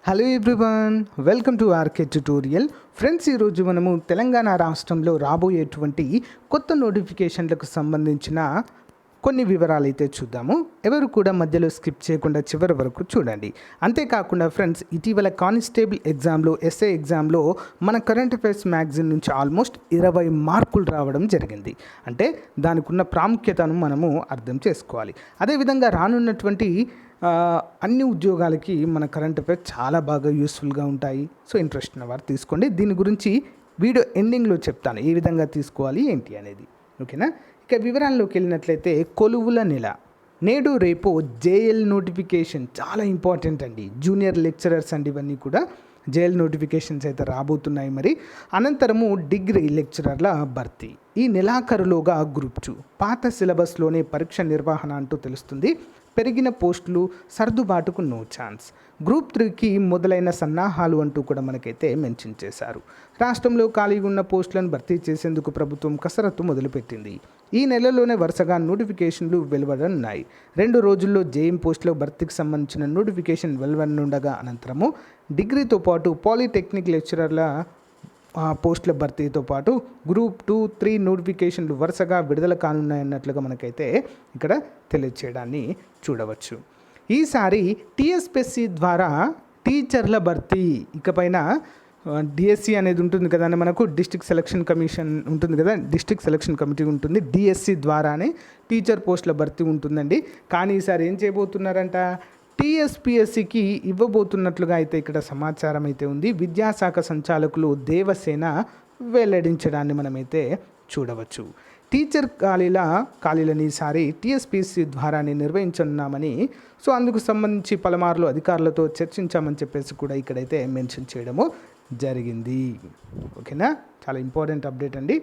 Hello everyone, welcome to RK tutorial. Friends, ఈరోజు మనము తెలంగాణ రాష్ట్రంలో రాబోయేటువంటి కొత్త నోటిఫికేషన్లకు సంబంధించిన కొన్ని వివరాలు అయితే చూద్దాము. ఎవరు కూడా మధ్యలో స్కిప్ చేయకుండా చివరి వరకు చూడండి. అంతేకాకుండా ఫ్రెండ్స్, ఇటీవల కానిస్టేబుల్ ఎగ్జామ్లో, ఎస్ఏ ఎగ్జామ్లో మన కరెంట్ అఫైర్స్ మ్యాగజైన్ నుంచి ఆల్మోస్ట్ 20 మార్కులు రావడం జరిగింది. అంటే దానికి ఉన్న ప్రాముఖ్యతను మనము అర్థం చేసుకోవాలి. అదేవిధంగా రానున్నటువంటి అన్ని ఉద్యోగాలకి మన కరెంట్ అఫైర్స్ చాలా బాగా యూస్ఫుల్గా ఉంటాయి. సో ఇంట్రెస్ట్ ఉన్న వారు తీసుకోండి. దీని గురించి వీడియో ఎండింగ్లో చెప్తాను ఏ విధంగా తీసుకోవాలి ఏంటి అనేది. ఓకేనా? ఇక వివరాల్లోకి వెళ్ళినట్లయితే, కొలువుల నెల నేడు రేపు జేఎల్ నోటిఫికేషన్ చాలా ఇంపార్టెంట్ అండి. జూనియర్ లెక్చరర్స్ అండి, ఇవన్నీ కూడా జేఎల్ నోటిఫికేషన్స్ అయితే రాబోతున్నాయి. మరి అనంతరము డిగ్రీ లెక్చరర్ల భర్తీ ఈ నెలాఖరులోగా Group-2 పాత సిలబస్లోనే పరీక్ష నిర్వహణ అంటూ తెలుస్తుంది. పెరిగిన పోస్టులు, సర్దుబాటుకు నో ఛాన్స్. Group-3కి మొదలైన సన్నాహాలు అంటూ కూడా మనకైతే మెన్షన్ చేశారు. రాష్ట్రంలో ఖాళీగా ఉన్న పోస్టులను భర్తీ చేసేందుకు ప్రభుత్వం కసరత్తు మొదలుపెట్టింది. ఈ నెలలోనే వరుసగా నోటిఫికేషన్లు వెలువడనున్నాయి. 2 రోజుల్లో జేఎం పోస్టుల భర్తీకి సంబంధించిన నోటిఫికేషన్ వెలువడనుండగా, అనంతరము డిగ్రీతో పాటు పాలిటెక్నిక్ లెక్చరర్ల పోస్టుల భర్తీతో పాటు Group-2, 3 నోటిఫికేషన్లు వరుసగా విడుదల కానున్నాయన్నట్లుగా మనకైతే ఇక్కడ తెలియచేయడాన్ని చూడవచ్చు. ఈసారి Tspsc ద్వారా టీచర్ల భర్తీ ఇకపైన DSC అనేది ఉంటుంది కదా, మనకు డిస్ట్రిక్ట్ సెలక్షన్ కమిషన్ ఉంటుంది కదా, డిస్ట్రిక్ట్ సెలక్షన్ కమిటీ ఉంటుంది. DSC ద్వారానే టీచర్ పోస్టుల భర్తీ ఉంటుందండి. కానీ ఈసారి ఏం చేయబోతున్నారంట, Tspscకి ఇవ్వబోతున్నట్లుగా అయితే ఇక్కడ సమాచారం అయితే ఉంది. విద్యాశాఖ సంచాలకులు దేవసేన వెల్లడించడాన్ని మనమైతే చూడవచ్చు. టీచర్ ఖాళీలని ఈసారి Tspsc ద్వారానే నిర్వహించనున్నామని, సో అందుకు సంబంధించి పలుమార్లు అధికారులతో చర్చించామని చెప్పేసి కూడా ఇక్కడైతే మెన్షన్ చేయడము జరిగింది. ఓకేనా? చాలా ఇంపార్టెంట్ అప్డేట్ అండి.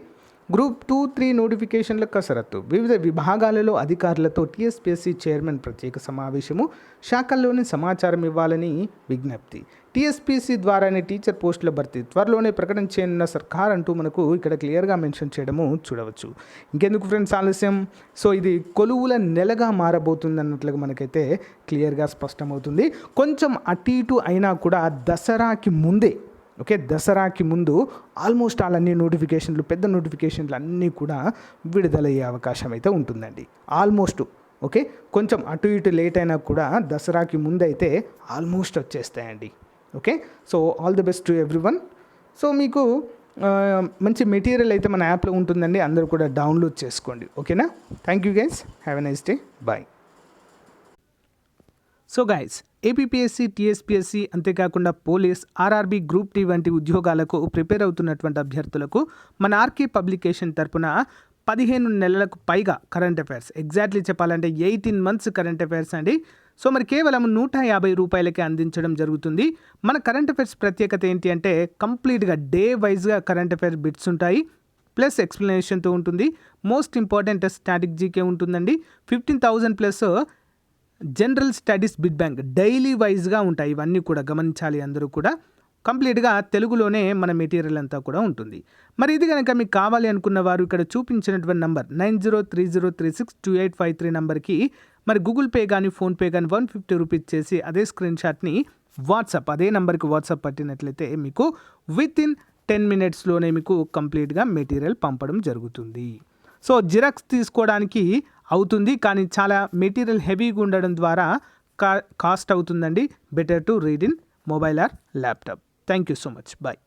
Group-2, 3 నోటిఫికేషన్ల కసరత్తు. వివిధ విభాగాలలో అధికారులతో Tspsc చైర్మన్ ప్రత్యేక సమావేశము. శాఖల్లోని సమాచారం ఇవ్వాలని విజ్ఞప్తి. Tspsc ద్వారానే టీచర్ పోస్టుల భర్తీ త్వరలోనే ప్రకటన చేయనున్న సర్కార్ అంటూ మనకు ఇక్కడ క్లియర్గా మెన్షన్ చేయడము చూడవచ్చు. ఇంకెందుకు ఫ్రెండ్స్ ఆలస్యం, సో ఇది కొలువుల నెలగా మారబోతుంది అన్నట్లుగా మనకైతే క్లియర్గా స్పష్టమవుతుంది. కొంచెం అటు ఇటు అయినా కూడా దసరాకి ముందే, దసరాకి ముందు ఆల్మోస్ట్ అన్ని నోటిఫికేషన్లు, పెద్ద నోటిఫికేషన్లు అన్నీ కూడా విడుదలయ్యే అవకాశం అయితే ఉంటుందండి. ఆల్మోస్ట్ కొంచెం అటు ఇటు లేట్ అయినా కూడా దసరాకి ముందు అయితే ఆల్మోస్ట్ వచ్చేస్తాయండి. So all the best to everyone. So మీకు మంచి మెటీరియల్ అయితే మన యాప్లో ఉంటుందండి, అందరూ కూడా డౌన్లోడ్ చేసుకోండి. ఓకేనా? Thank you guys, have a nice day, bye. So guys, APPSC, TSPSC అంతేకాకుండా పోలీస్, RRB, Group-3 వంటి ఉద్యోగాలకు ప్రిపేర్ అవుతున్నటువంటి అభ్యర్థులకు మన ఆర్కే పబ్లికేషన్ తరపున 15 నెలలకు పైగా కరెంట్ అఫైర్స్, ఎగ్జాక్ట్లీ చెప్పాలంటే 18 months కరెంట్ అఫైర్స్ అండి. సో మరి కేవలం 150 రూపాయలకే అందించడం జరుగుతుంది. మన కరెంట్ అఫైర్స్ ప్రత్యేకత ఏంటి అంటే, కంప్లీట్గా డే వైజ్గా కరెంట్ అఫైర్స్ బిట్స్ ఉంటాయి, ప్లస్ ఎక్స్ప్లెనేషన్తో ఉంటుంది. మోస్ట్ ఇంపార్టెంట్ స్టాటిక్ జీకే ఉంటుందండి. 15,000 plus general studies bit bank daily వైజ్గా ఉంటాయి. ఇవన్నీ కూడా గమనించాలి అందరూ కూడా. కంప్లీట్గా తెలుగులోనే మన మెటీరియల్ అంతా కూడా ఉంటుంది. మరి ఇది కనుక మీకు కావాలి అనుకున్న వారు ఇక్కడ చూపించినటువంటి నంబర్ 9030362853 నంబర్కి మరి గూగుల్ పే కానీ ఫోన్పే కానీ 150 రూపీస్ చేసి అదే స్క్రీన్ షాట్ని అదే నంబర్కి వాట్సాప్ పట్టినట్లయితే మీకు విత్ ఇన్ 10 minutesలోనే మీకు కంప్లీట్గా మెటీరియల్ పంపడం జరుగుతుంది. సో జిరాక్స్ తీసుకోవడానికి అవుతుంది, కానీ చాలా మెటీరియల్ హెవీగా ఉండడం ద్వారా కాస్ట్ అవుతుందండి. Better to read in mobile or laptop. Thank you so much, bye.